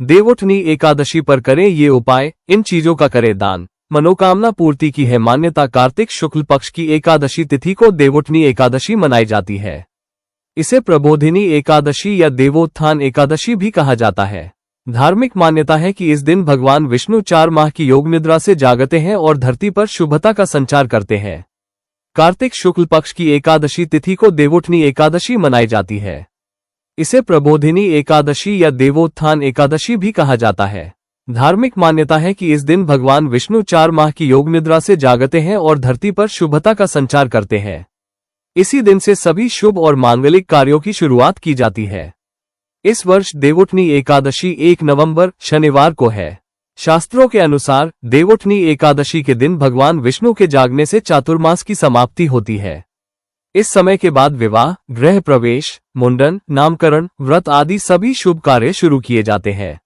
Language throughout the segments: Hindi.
देवउठनी एकादशी पर करें ये उपाय, इन चीजों का करें दान, मनोकामना पूर्ति की है मान्यता। कार्तिक शुक्ल पक्ष की एकादशी तिथि को देवउठनी एकादशी मनाई जाती है। इसे प्रबोधिनी एकादशी या देवोत्थान एकादशी भी कहा जाता है। धार्मिक मान्यता है कि इस दिन भगवान विष्णु 4 माह की योग निद्रा से जागते हैं और धरती पर शुभता का संचार करते हैं। कार्तिक शुक्ल पक्ष की एकादशी तिथि को देवउठनी एकादशी मनाई जाती है। इसे प्रबोधिनी एकादशी या देवोत्थान एकादशी भी कहा जाता है। धार्मिक मान्यता है कि इस दिन भगवान विष्णु 4 माह की योग निद्रा से जागते हैं और धरती पर शुभता का संचार करते हैं। इसी दिन से सभी शुभ और मांगलिक कार्यों की शुरुआत की जाती है। इस वर्ष देवउठनी एकादशी 1 नवंबर शनिवार को है। शास्त्रों के अनुसार देवउठनी एकादशी के दिन भगवान विष्णु के जागने से चातुर्मास की समाप्ति होती है। इस समय के बाद विवाह, गृह प्रवेश, मुंडन, नामकरण, व्रत आदि सभी शुभ कार्य शुरू किए जाते हैं।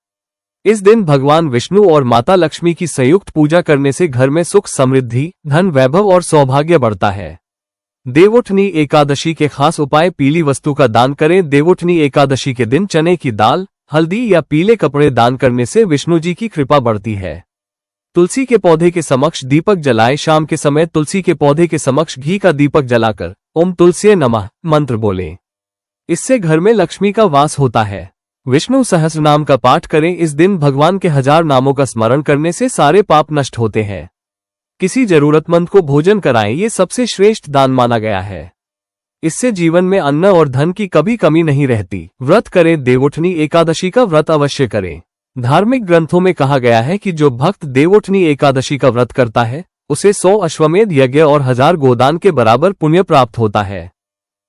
इस दिन भगवान विष्णु और माता लक्ष्मी की संयुक्त पूजा करने से घर में सुख समृद्धि, धन वैभव और सौभाग्य बढ़ता है। देवउठनी एकादशी के खास उपाय, पीली वस्तु का दान करें। देवउठनी एकादशी के दिन चने की दाल, हल्दी या पीले कपड़े दान करने से विष्णु जी की कृपा बढ़ती है। तुलसी के पौधे के समक्ष दीपक जलाएं। शाम के समय तुलसी के पौधे के समक्ष घी का दीपक जलाकर ओम तुलसी नमः मंत्र बोलें। इससे घर में लक्ष्मी का वास होता है। विष्णु सहस्र नाम का पाठ करें। इस दिन भगवान के 1000 नामों का स्मरण करने से सारे पाप नष्ट होते हैं। किसी जरूरतमंद को भोजन कराएं, ये सबसे श्रेष्ठ दान माना गया है। इससे जीवन में अन्न और धन की कभी कमी नहीं रहती। व्रत करें। देवउठनी एकादशी का व्रत अवश्य करें। धार्मिक ग्रंथों में कहा गया है कि जो भक्त देवउठनी एकादशी का व्रत करता है उसे 100 अश्वमेध यज्ञ और 1000 गोदान के बराबर पुण्य प्राप्त होता है।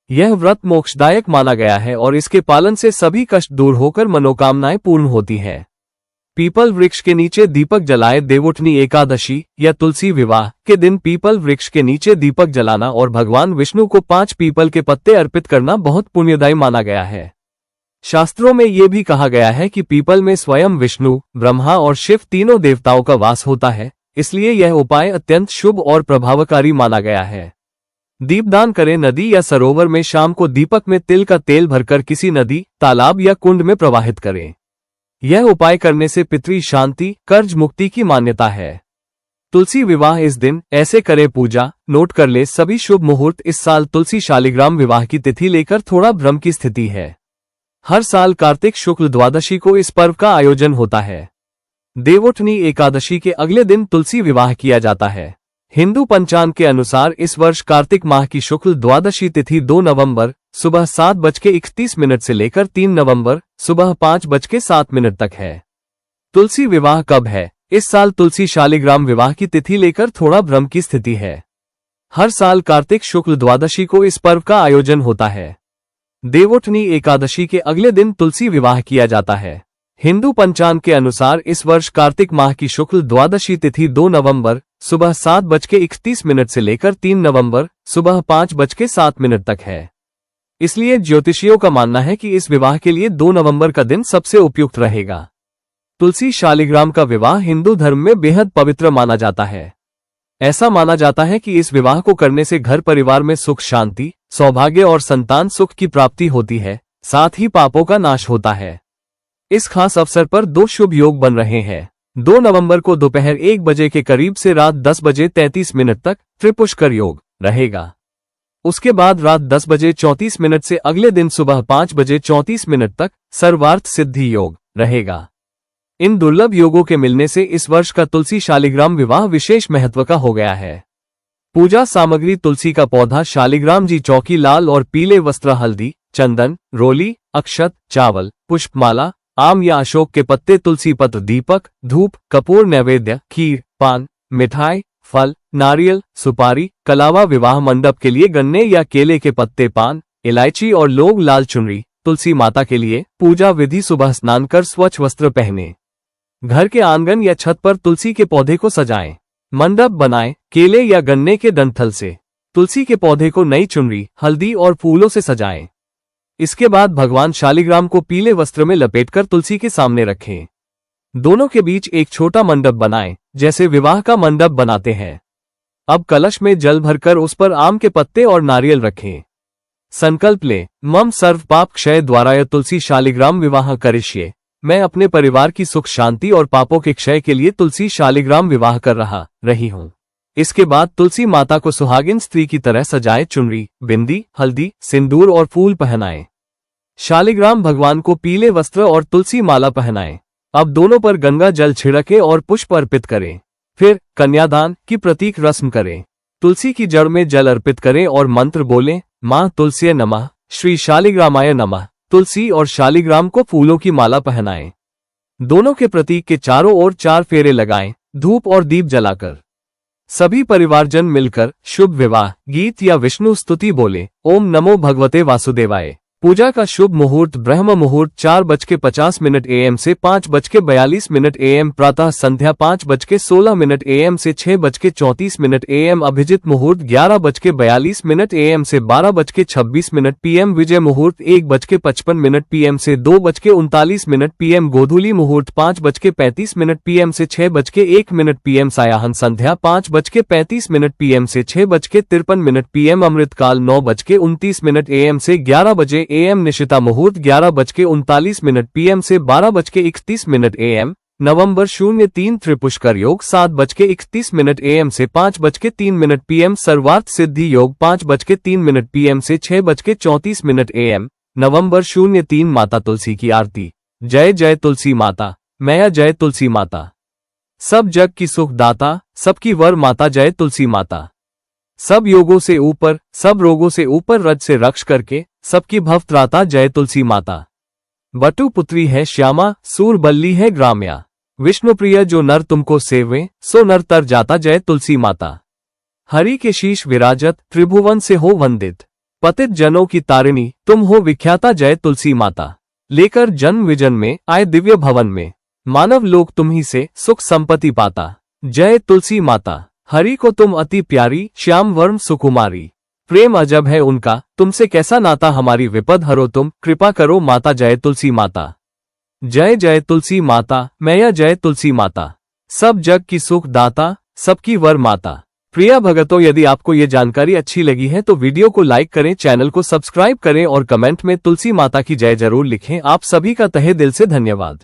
यह व्रत मोक्षदायक माना गया है और इसके पालन से सभी कष्ट दूर होकर मनोकामनाएं पूर्ण होती हैं। पीपल वृक्ष के नीचे दीपक जलाए। देवउठनी एकादशी या तुलसी विवाह के दिन पीपल वृक्ष के नीचे दीपक जलाना और भगवान विष्णु को 5 पीपल के पत्ते अर्पित करना बहुत पुण्यदायी माना गया है। शास्त्रों में ये भी कहा गया है कि पीपल में स्वयं विष्णु, ब्रह्मा और शिव तीनों देवताओं का वास होता है, इसलिए यह उपाय अत्यंत शुभ और प्रभावकारी माना गया है। दीपदान करें। नदी या सरोवर में शाम को दीपक में तिल का तेल भरकर किसी नदी, तालाब या कुंड में प्रवाहित करें। यह उपाय करने से पितृ शांति, कर्ज मुक्ति की मान्यता है। तुलसी विवाह इस दिन ऐसे करें। पूजा नोट कर ले। सभी शुभ मुहूर्त। इस साल तुलसी शालिग्राम विवाह की तिथि लेकर थोड़ा भ्रम की स्थिति है। हर साल कार्तिक शुक्ल द्वादशी को इस पर्व का आयोजन होता है। देवउठनी एकादशी के अगले दिन तुलसी विवाह किया जाता है। हिंदू पंचांग के अनुसार इस वर्ष कार्तिक माह की शुक्ल द्वादशी तिथि 2 नवंबर सुबह 7:31 से लेकर 3 नवंबर सुबह 5:07 तक है। तुलसी विवाह कब है? इस साल तुलसी शालिग्राम विवाह की तिथि लेकर थोड़ा भ्रम की स्थिति है। हर साल कार्तिक शुक्ल द्वादशी को इस पर्व का आयोजन होता है। देवउठनी एकादशी के अगले दिन तुलसी विवाह किया जाता है। हिंदू पंचांग के अनुसार इस वर्ष कार्तिक माह की शुक्ल द्वादशी तिथि 2 नवंबर सुबह 7:31 से लेकर 3 नवंबर सुबह 5:07 तक है। इसलिए ज्योतिषियों का मानना है कि इस विवाह के लिए 2 नवंबर का दिन सबसे उपयुक्त रहेगा। तुलसी शालिग्राम का विवाह हिंदू धर्म में बेहद पवित्र माना जाता है। ऐसा माना जाता है कि इस विवाह को करने से घर परिवार में सुख शांति, सौभाग्य और संतान सुख की प्राप्ति होती है, साथ ही पापों का नाश होता है। इस खास अवसर पर 2 शुभ योग बन रहे हैं। 2 नवंबर को दोपहर 1 बजे के करीब से रात 10:33 तक त्रिपुष्कर योग रहेगा। उसके बाद रात 10:34 से अगले दिन सुबह 5:34 तक सर्वार्थ सिद्धि योग रहेगा। इन दुर्लभ योगों के मिलने से इस वर्ष का तुलसी शालिग्राम विवाह विशेष महत्व का हो गया है। पूजा सामग्री तुलसी का पौधा, शालिग्राम जी चौकी, लाल और पीले वस्त्र, हल्दी, चंदन, रोली, अक्षत, चावल, पुष्पमाला, आम या अशोक के पत्ते, तुलसी पत्र, दीपक, धूप, कपूर, नैवेद्य, खीर, पान, मिठाई, फल, नारियल, सुपारी, कलावा। विवाह मंडप के लिए गन्ने या केले के पत्ते, पान, इलायची और लोग लाल चुनरी। तुलसी माता के लिए पूजा विधि, सुबह स्नान कर स्वच्छ वस्त्र पहने। घर के आंगन या छत पर तुलसी के पौधे को सजाएं। मंडप बनाएं। केले या गन्ने के डंठल से तुलसी के पौधे को नई चुनरी, हल्दी और फूलों से सजाएं। इसके बाद भगवान शालिग्राम को पीले वस्त्र में लपेटकर तुलसी के सामने रखें। दोनों के बीच एक छोटा मंडप बनाएं, जैसे विवाह का मंडप बनाते हैं। अब कलश में जल भरकर उस पर आम के पत्ते और नारियल रखें। संकल्प लें, मम सर्व पाप क्षय द्वारा तुलसी शालिग्राम विवाह करिष्ये। मैं अपने परिवार की सुख शांति और पापों के क्षय के लिए तुलसी शालिग्राम विवाह कर रही हूँ। इसके बाद तुलसी माता को सुहागिन स्त्री की तरह सजाए, चुनरी, बिंदी, हल्दी, सिंदूर और फूल पहनाएं। शालिग्राम भगवान को पीले वस्त्र और तुलसी माला पहनाएं। अब दोनों पर गंगा जल छिड़के और पुष्प अर्पित करें। फिर कन्यादान की प्रतीक रस्म करें। तुलसी की जड़ में जल अर्पित करें और मंत्र बोलें, मां तुलसी नमः, श्री शालिग्रामाय नमः। तुलसी और शालिग्राम को फूलों की माला पहनाएं। दोनों के प्रतीक के चारों ओर 4 फेरे लगाएं, धूप और दीप जलाकर। सभी परिवारजन मिलकर शुभ विवाह गीत या विष्णु स्तुति बोले, ओम नमो भगवते वासुदेवाय। पूजा का शुभ मुहूर्त ब्रह्म मुहूर्त 4:50 AM से 5:42 AM, प्रातः संध्या 5:16 AM से 6:34 AM, अभिजित मुहूर्त 11:42 AM से 12:26 PM, विजय मुहूर्त 1:55 PM से 2:39 PM, गोधूली मुहूर्त 5:35 PM से 6:01 PM, सायाहन संध्या 5:35 PM से 6:53 PM, अमृतकाल 9:29 AM से 11 बजे AM, निशिता मुहूर्त 11:39 PM से 12:31 AM, नवंबर 03 त्रिपुष्कर योग 7:31 AM से 5:03 PM, सर्वार्थ सिद्धि योग 5:03 PM से 6:34 AM, नवंबर 03। माता तुलसी की आरती। जय जय तुलसी माता, मैया जय तुलसी माता। सब जग की सुख दाता, सबकी वर माता जय तुलसी माता। सब योगों से ऊपर, सब रोगों से ऊपर, रज से रक्ष करके सबकी भवत्राता जय तुलसी माता। बटु पुत्री है श्यामा, सूर बल्ली है ग्राम्या। विष्णुप्रिय जो नर तुमको सेवे, सो नर तर जाता जय तुलसी माता। हरि के शीश विराजत, त्रिभुवन से हो वंदित। पतित जनों की तारिणी, तुम हो विख्याता जय तुलसी माता। लेकर जन्म विजन में आए दिव्य भवन में, मानव लोक तुम्ही से सुख संपत्ति पाता जय तुलसी माता। हरि को तुम अति प्यारी, श्याम वर्ण सुकुमारी। प्रेम अजब है उनका, तुमसे कैसा नाता, हमारी विपद हरो तुम, कृपा करो माता जय तुलसी माता। जय जय तुलसी माता, मैया जय तुलसी माता। सब जग की सुख दाता, सबकी वर माता। प्रिया भगतों, यदि आपको ये जानकारी अच्छी लगी है तो वीडियो को लाइक करें, चैनल को सब्सक्राइब करें और कमेंट में तुलसी माता की जय जरूर लिखें। आप सभी का तहे दिल से धन्यवाद।